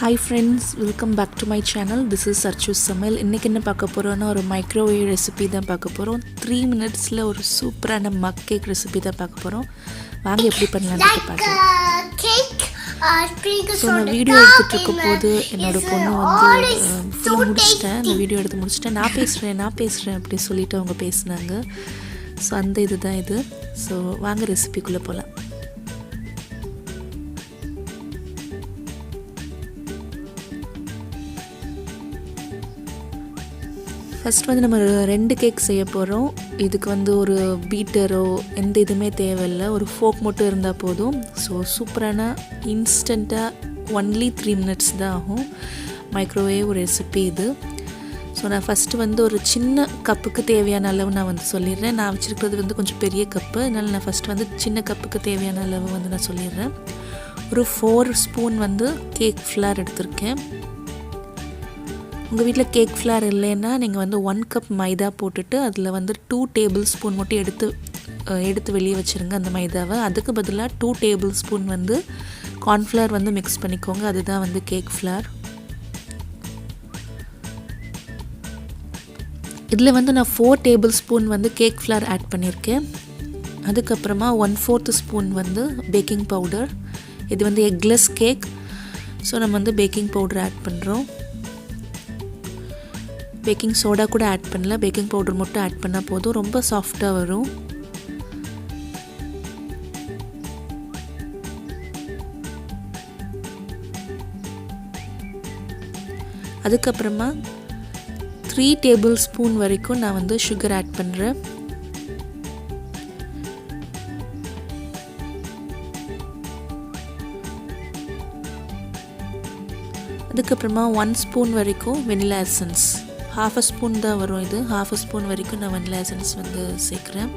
Hi friends, welcome back to my channel. This is Archus Samayal. இன்னைக்கு என்ன பார்க்க போறோம்னா ஒரு மைக்ரோவேவ் ரெசிபி தான் பார்க்க போறோம். 3 minutesல ஒரு சூப்பரான மக் கேக் ரெசிபி தான் பார்க்க போறோம். வாங்க எப்படி பண்ணலாம்னு பார்க்கலாம். ஸோ நான் வீடியோ எடுத்துட்டு இருக்கும்போது என்னோட பொண்ணு வந்து ஃபுல்லாக முடிச்சிட்டேன். இந்த வீடியோ எடுத்து முடிச்சிட்டேன். நான் பேசுகிறேன் அப்படி சொல்லிட்டு அவங்க பேசினாங்க. ஸோ அந்த இதுதான் இது. ஸோ வாங்க ரெசிபிக்குள்ளே போகலாம். ஃபஸ்ட் வந்து நம்ம 2 கேக் செய்ய போகிறோம். இதுக்கு வந்து ஒரு பீட்டரோ எந்த இதுவுமே தேவையில்லை, ஒரு ஃபோக் மட்டும் இருந்தால் போதும். ஸோ சூப்பரான இன்ஸ்டண்ட்டாக ஒன்லி 3 minutes தான் ஆகும் மைக்ரோவேவ் ரெசிபி இது. ஸோ நான் ஃபஸ்ட்டு வந்து ஒரு சின்ன கப்புக்கு தேவையான அளவு நான் வந்து சொல்லிடுறேன். நான் வச்சுருக்கிறது வந்து கொஞ்சம் பெரிய கப்பு, அதனால் நான் ஃபஸ்ட்டு வந்து சின்ன கப்புக்கு தேவையான அளவு வந்து நான் சொல்லிடுறேன். ஒரு 4 ஸ்பூன் வந்து கேக் ஃப்ளார் எடுத்திருக்கேன். உங்கள் வீட்டில் கேக் ஃப்ளார் இல்லைன்னா நீங்கள் வந்து 1 கப் மைதா போட்டுட்டு அதில் வந்து 2 டேபிள் ஸ்பூன் மட்டும் எடுத்து வெளியே வச்சுருங்க அந்த மைதாவை. அதுக்கு பதிலாக 2 டேபிள் ஸ்பூன் வந்து கார்ன்ஃப்ளவர் வந்து மிக்ஸ் பண்ணிக்கோங்க. அதுதான் வந்து கேக் ஃப்ளார். இதில் வந்து நான் 4 டேபிள் ஸ்பூன் வந்து கேக் ஃப்ளார் ஆட் பண்ணியிருக்கேன். அதுக்கப்புறமா 1/4 ஸ்பூன் வந்து பேக்கிங் பவுடர். இது வந்து எக்லெஸ் கேக். ஸோ நம்ம வந்து பேக்கிங் பவுடர் ஆட் பண்ணுறோம். பேக்கிங் சோடா கூட ஆட் பண்ணல, பேக்கிங் பவுடர் மட்டும் ஆட் பண்ணால் போதும், ரொம்ப சாஃப்டாக வரும். அதுக்கப்புறமா 3 டேபிள் ஸ்பூன் வரைக்கும் நான் வந்து சுகர் ஆட் பண்ணுறேன். அதுக்கப்புறமா 1 ஸ்பூன் வரைக்கும் வெனிலா எசன்ஸ், 1/2 ஸ்பூன் தான் வரும் இது. 1/2 ஸ்பூன் வரைக்கும் நான் வெனிலா எசன்ஸ் வந்து சேர்க்குறேன்.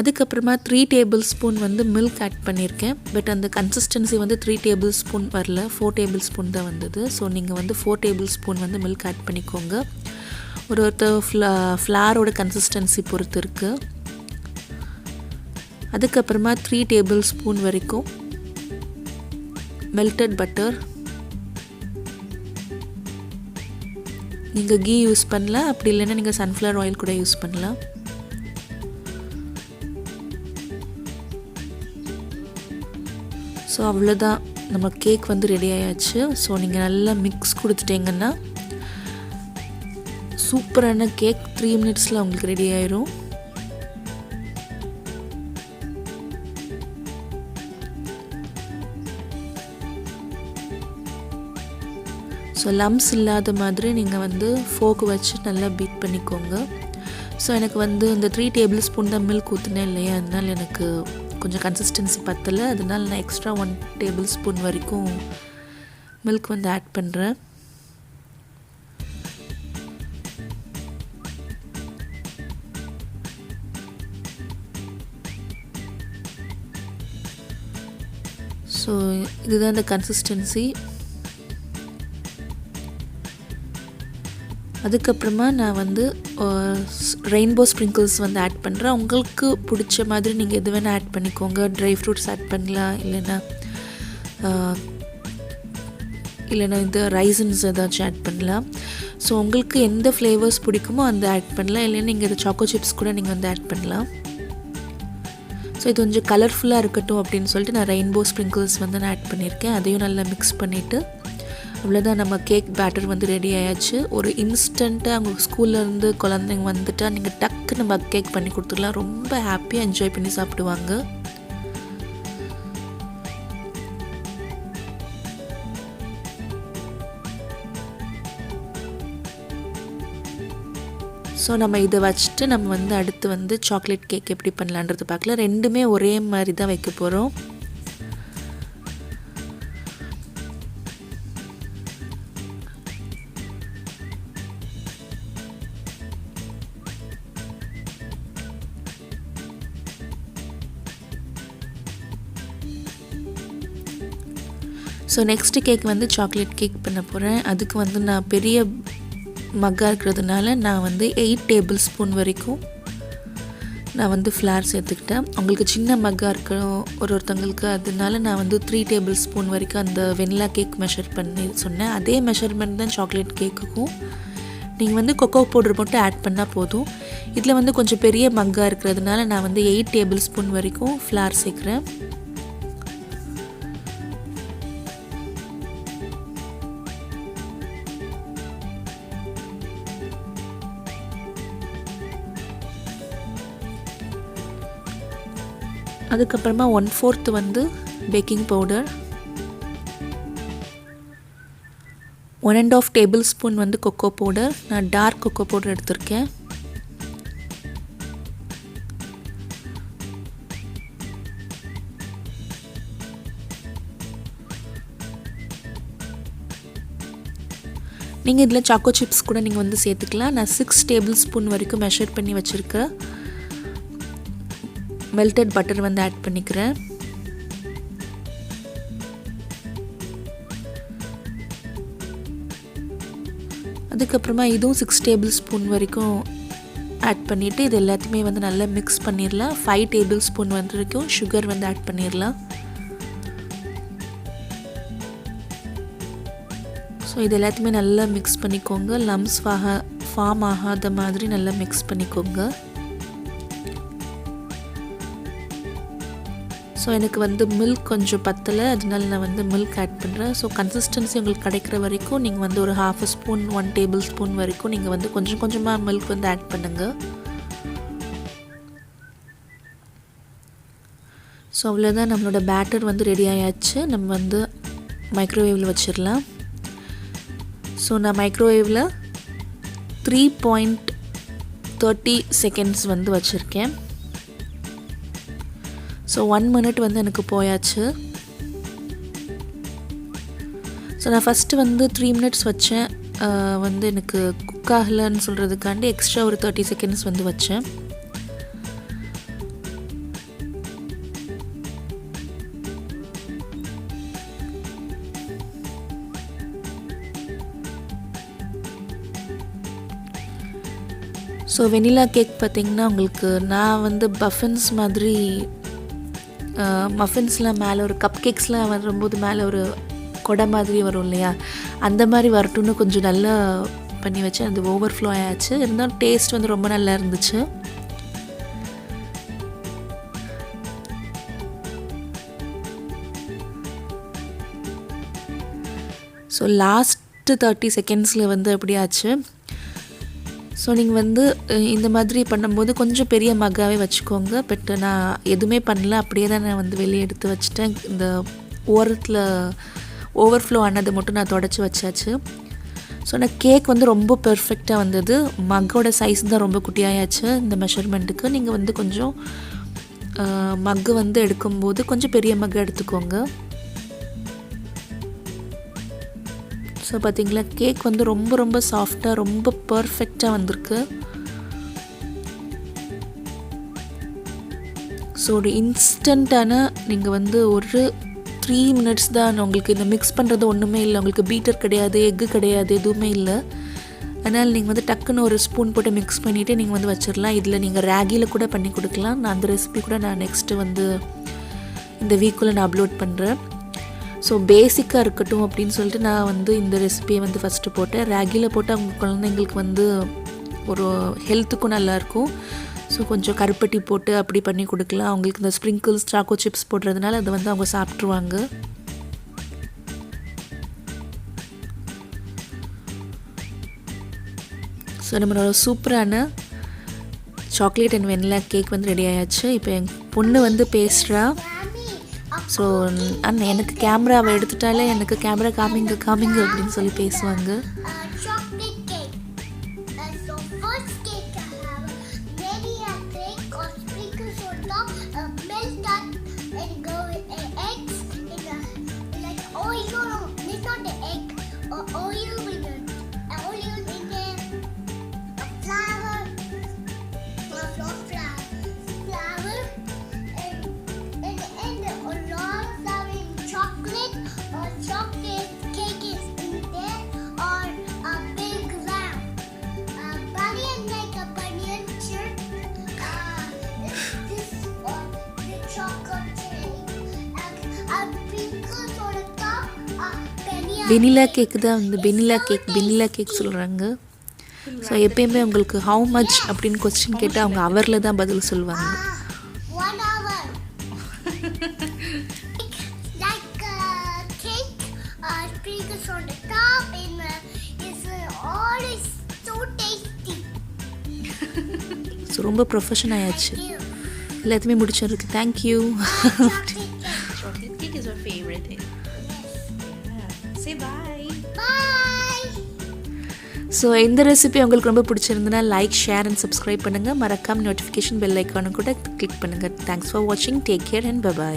அதுக்கப்புறமா 3 டேபிள் ஸ்பூன் வந்து மில்க் ஆட் பண்ணியிருக்கேன். பட் அந்த கன்சிஸ்டன்சி வந்து 3 டேபிள் ஸ்பூன் வரல, 4 டேபிள் ஸ்பூன் தான் வந்தது. ஸோ நீங்கள் வந்து 4 டேபிள் ஸ்பூன் வந்து மில்க் ஆட் பண்ணிக்கோங்க. ஒருத்தர் ஃப்ளாரோட கன்சிஸ்டன்சி பொறுத்து இருக்குது. அதுக்கப்புறமா 3 டேபிள் ஸ்பூன் வரைக்கும் மெல்டட் பட்டர். நீங்கள் கீ யூஸ் பண்ணலாம், அப்படி இல்லைன்னா நீங்கள் சன்ஃப்ளவர் ஆயில் கூட யூஸ் பண்ணலாம். ஸோ அவ்வளோதான், நம்ம கேக் வந்து ரெடி ஆயாச்சு. ஸோ நீங்கள் நல்லா மிக்ஸ் கொடுத்துட்டீங்கன்னா சூப்பரான கேக் 3 minutesல உங்களுக்கு ரெடி ஆயிரும். ஸோ லம்ஸ் இல்லாத மாதிரி நீங்கள் வந்து ஃபோக் வச்சு நல்லா பீட் பண்ணிக்கோங்க. ஸோ எனக்கு வந்து இந்த 3 டேபிள் ஸ்பூன் தான் மில்க் ஊற்றினேன் இல்லையா, அதனால் எனக்கு கொஞ்சம் கன்சிஸ்டன்சி பத்தலை. அதனால் நான் எக்ஸ்ட்ரா 1 டேபிள் ஸ்பூன் வரைக்கும் மில்க் வந்து ஆட் பண்ணுறேன். ஸோ இதுதான் இந்த கன்சிஸ்டன்சி. அதுக்கப்புறமா நான் வந்து ரெயின்போ ஸ்ப்ரிங்கிள்ஸ் வந்து ஆட் பண்ணுறேன். உங்களுக்கு பிடிச்ச மாதிரி நீங்கள் எது வேணால் ஆட் பண்ணிக்கோங்க. ட்ரை ஃப்ரூட்ஸ் ஆட் பண்ணலாம், இல்லைன்னா இந்த ரைசன்ஸ் ஏதாச்சும் ஆட் பண்ணலாம். ஸோ உங்களுக்கு எந்த ஃப்ளேவர்ஸ் பிடிக்குமோ அந்த ஆட் பண்ணலாம், இல்லைன்னா நீங்கள் இது சாக்கோ சிப்ஸ் கூட நீங்கள் வந்து ஆட் பண்ணலாம். ஸோ இது கொஞ்சம் கலர்ஃபுல்லாக இருக்கட்டும் அப்படின்னு சொல்லிட்டு நான் ரெயின்போ ஸ்ப்ரிங்கிள்ஸ் வந்து நான் ஆட் பண்ணியிருக்கேன். அதையும் நல்லா மிக்ஸ் பண்ணிவிட்டு அவ்வளோதான், நம்ம கேக் பேட்டர் வந்து ரெடி ஆயாச்சு. ஒரு இன்ஸ்டண்ட்டாக அவங்க ஸ்கூல்லேருந்து குழந்தைங்க வந்துட்டால் நீங்கள் டக்குன்னு மக் கேக் பண்ணி கொடுத்துடலாம். ரொம்ப ஹாப்பியாக என்ஜாய் பண்ணி சாப்பிடுவாங்க. ஸோ நம்ம இதை வச்சுட்டு நம்ம வந்து அடுத்து வந்து சாக்லேட் கேக் எப்படி பண்ணலான்றது பார்க்கலாம். ரெண்டுமே ஒரே மாதிரி தான் வைக்க போகிறோம். ஸோ நெக்ஸ்ட்டு கேக் வந்து சாக்லேட் கேக் பண்ண போகிறேன். அதுக்கு வந்து நான் பெரிய மக்காக இருக்கிறதுனால நான் வந்து 8 டேபிள் ஸ்பூன் வரைக்கும் நான் வந்து ஃப்ளார் சேர்த்துக்கிட்டேன். உங்களுக்கு சின்ன மக்காக இருக்கணும் ஒருத்தங்களுக்கு, அதனால நான் வந்து 3 டேபிள் ஸ்பூன் வரைக்கும் அந்த வெண்ணிலா கேக் மெஷர் பண்ணி சொன்னேன். அதே மெஷர்மெண்ட் தான் சாக்லேட் கேக்குக்கும். நீங்கள் வந்து கொக்கோ பவுடர் மட்டும் ஆட் பண்ணால் போதும். இதில் வந்து கொஞ்சம் பெரிய மக்காக இருக்கிறதுனால நான் வந்து 8 டேபிள் ஸ்பூன் வரைக்கும் ஃப்ளார் சேர்க்குறேன். அதுக்கப்புறமா 1/4 வந்து பேக்கிங் பவுடர், 1.5 டேபிள் ஸ்பூன் வந்து கொக்கோ பவுடர். நான் டார்க் கொக்கோ பவுடர் எடுத்திருக்கேன். நீங்கள் இதில் சாக்கோ சிப்ஸ் கூட நீங்கள் வந்து சேர்த்துக்கலாம். நான் 6 டேபிள் ஸ்பூன் வரைக்கும் மெஷர் பண்ணி வச்சுருக்கேன். மெல்டட் பட்டர் வந்து ஆட் பண்ணிக்கிறேன். அதுக்கப்புறமா இதுவும் 6 டேபிள் ஸ்பூன் வரைக்கும் ஆட் பண்ணிவிட்டு இது எல்லாத்தையுமே வந்து நல்லா மிக்ஸ் பண்ணிடலாம். 5 டேபிள் ஸ்பூன் வரைக்கும் சுகர் வந்து ஆட் பண்ணிடலாம். ஸோ இது எல்லாத்தையுமே நல்லா மிக்ஸ் பண்ணிக்கோங்க. லம்ஸ் ஃபார்ம் ஆகாத மாதிரி நல்லா மிக்ஸ் பண்ணிக்கோங்க. ஸோ எனக்கு வந்து மில்க் கொஞ்சம் பத்தலை, அதனால நான் வந்து மில்க் ஆட் பண்ணுறேன். ஸோ கன்சிஸ்டன்சி உங்களுக்கு கிடைக்கிற வரைக்கும் நீங்கள் வந்து ஒரு 1/2 ஸ்பூன் 1 டேபிள் ஸ்பூன் வரைக்கும் நீங்கள் வந்து கொஞ்சம் கொஞ்சமாக மில்க் வந்து ஆட் பண்ணுங்கள். ஸோ அவ்வளோதான், நம்மளோட பேட்டர் வந்து ரெடி ஆயாச்சு. நம்ம வந்து மைக்ரோவேவில் வச்சிடலாம். ஸோ நான் மைக்ரோவேவில் 3.30 செகண்ட்ஸ் வந்து வச்சுருக்கேன். ஸோ 1 மினிட் வந்து எனக்கு போயாச்சு. ஸோ நான் ஃபஸ்ட்டு வந்து 3 மினிட்ஸ் வச்சேன். வந்து எனக்கு குக் ஆகலைன்னு சொல்கிறதுக்காண்டி எக்ஸ்ட்ரா ஒரு 30 செகண்ட்ஸ் வந்து வச்சேன். ஸோ வெனிலா கேக் பார்த்திங்கன்னா உங்களுக்கு நான் வந்து பஃபன்ஸ் மாதிரி மஃபின்ஸ்லாம் மேலே ஒரு கப் கேக்ஸ்லாம் வரும்போது மேலே ஒரு கொடை மாதிரி வரும் இல்லையா, அந்த மாதிரி வரட்டும்னு கொஞ்சம் நல்லா பண்ணி வச்சேன். அது ஓவர்ஃப்ளோ ஆயாச்சு. இருந்தாலும் டேஸ்ட் வந்து ரொம்ப நல்லா இருந்துச்சு. ஸோ லாஸ்ட்டு 30 செகண்ட்ஸில் வந்து அப்படி ஆச்சு. ஸோ நீங்கள் வந்து இந்த மாதிரி பண்ணும்போது கொஞ்சம் பெரிய மக்காவே வச்சுக்கோங்க. பட் நான் எதுவுமே பண்ணல, அப்படியே தான் நான் வந்து வெளியே எடுத்து வச்சுட்டேன். இந்த ஓரத்தில் ஓவர்ஃப்ளோ ஆனது மட்டும் நான் தொடச்சி வச்சாச்சு. ஸோ நான் கேக் வந்து ரொம்ப பெர்ஃபெக்டாக வந்தது. மக்கோட சைஸ் தான் ரொம்ப குட்டியாயாச்சு இந்த மெஷர்மெண்ட்டுக்கு. நீங்கள் வந்து கொஞ்சம் மக்கு வந்து எடுக்கும்போது கொஞ்சம் பெரிய மக்கு எடுத்துக்கோங்க. ஸோ பார்த்திங்களா, கேக் வந்து ரொம்ப ரொம்ப சாஃப்டாக ரொம்ப பர்ஃபெக்டாக வந்திருக்கு. ஸோ ஒரு இன்ஸ்டண்ட்டான நீங்கள் வந்து ஒரு 3 மினிட்ஸ் தான் உங்களுக்கு இந்த மிக்ஸ் பண்ணுறது ஒன்றுமே இல்லை. உங்களுக்கு பீட்டர் கிடையாது, எக்கு கிடையாது, எதுவுமே இல்லை. அதனால் நீங்கள் வந்து டக்குன்னு ஒரு ஸ்பூன் போட்டு மிக்ஸ் பண்ணிவிட்டு நீங்கள் வந்து வச்சிடலாம். இதில் நீங்கள் ராகியில் கூட பண்ணி கொடுக்கலாம். நான் அந்த ரெசிபி கூட நான் நெக்ஸ்ட்டு வந்து இந்த வீக்குள்ளே நான் அப்லோட் பண்ணுறேன். ஸோ பேசிக்காக இருக்கட்டும் அப்படின்னு சொல்லிட்டு நான் வந்து இந்த ரெசிபியை வந்து ஃபஸ்ட்டு போட்டேன். ராகியில் போட்டு அவங்க குழந்தைங்களுக்கு வந்து ஒரு ஹெல்த்துக்கும் நல்லாயிருக்கும். ஸோ கொஞ்சம் கருப்பட்டி போட்டு அப்படி பண்ணி கொடுக்கலாம். அவங்களுக்கு இந்த ஸ்ப்ரிங்கிள்ஸ் சாக்கோ சிப்ஸ் போடுறதுனால அதை வந்து அவங்க சாப்பிட்ருவாங்க. ஸோ நம்மளோட சூப்பரான சாக்லேட் அண்ட் வெனிலா கேக் வந்து ரெடி ஆயாச்சு. இப்போ என் பொண்ணு வந்து பேசுகிறா. ஸோ அண்ணன் எனக்கு கேமராவை எடுத்துட்டாலே எனக்கு கேமரா காமிங்க அப்படின்னு சொல்லி பேசுவாங்க. வெனிலா கேக் தான் வந்து வெனிலா கேக் சொல்கிறாங்க. ஸோ எப்பயுமே உங்களுக்கு ஹவு மச் அப்படின்னு கொஸ்டின் கேட்டால் அவங்க ஹவரில் தான் பதில் சொல்லுவாங்க. ஸோ ரொம்ப ப்ரொஃபஷன் ஆயாச்சு. எல்லாத்தையுமே முடிச்சிருக்கு. Thank you. Chocolate cake is our favorite thing. Yeah. Say bye. Bye. So இந்த ரெசிபி உங்களுக்கு ரொம்ப பிடிச்சிருந்தனா லைக், ஷேர் அண்ட் சப்ஸ்கிரைப் பண்ணுங்கள். மறக்காம நோட்டிஃபிகேஷன் பெல் ஐக்கானும் கூட கிளிக் பண்ணுங்கள். தேங்க்ஸ் ஃபார் வாட்சிங். Take care and by.